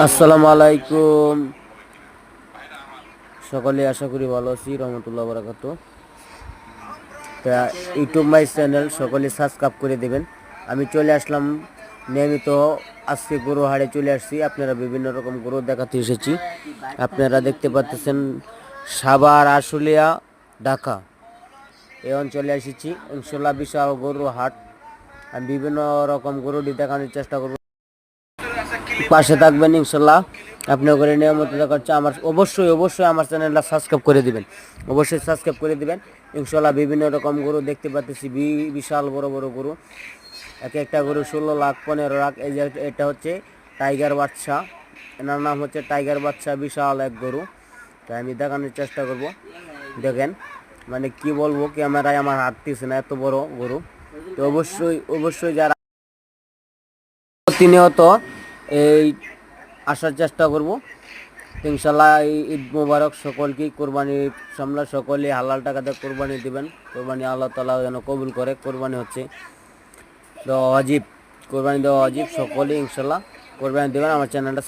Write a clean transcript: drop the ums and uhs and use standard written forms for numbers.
আসসালামু আলাইকুম। সকলে আশা করি ভালো আছি, রহমতুল্লাহ বারাকাতু। তা ইউটিউব মাই চ্যানেল সকলে সাবস্ক্রাইব করে দেবেন। আমি চলে আসলাম নিয়মিত, আজকে গরু হাটে চলে আসছি। আপনারা বিভিন্ন রকম গরু দেখাতে এসেছি। আপনারা দেখতে পাচ্ছেন সাভার, আশুলিয়া, ঢাকা এই অঞ্চলে এসেছি। ইনশাল্লাহ বিশাল গরু হাট। আমি বিভিন্ন রকম গরুটি দেখানোর চেষ্টা করব, পাশে থাকবেন ইনশাল্লাহ। আপনার করে নিয়মিত দেখাচ্ছে। আমার অবশ্যই আমার চ্যানেলটা সাবস্ক্রাইব করে দিবেন, অবশ্যই সাবস্ক্রাইব করে দিবেন। ইনশাল্লাহ বিভিন্ন রকম গরু দেখতে পাচ্ছি, বিশাল বড় বড় গরু। এক একটা গরু 16 লাখ 15 লাখ। এই যে এটা হচ্ছে টাইগার বাচ্চা, এনার নাম হচ্ছে টাইগার বাচ্চা, বিশাল এক গরু। তাই আমি দেখানোর চেষ্টা করব। দেখেন, মানে কি বলবো, ক্যামেরায় আমার হাঁটতেছে না, এত বড় গরু। তো অবশ্যই যারা প্রতিনিয়ত এই আসার চেষ্টা করব ইনশাল্লাহ। ঈদ মুবারক সকলকেই। কোরবানি সামলা সকলে হালাল টাকাতে কোরবানি দিবেন। কোরবানি আল্লাহ তাআলা যেন কবুল করে। কোরবানি হচ্ছে দেওয়া ওয়াজিব, কোরবানি দেওয়া ওয়াজিব। সকলে ইনশাল্লাহ কোরবানি দেবেন। আমার চ্যানেলটা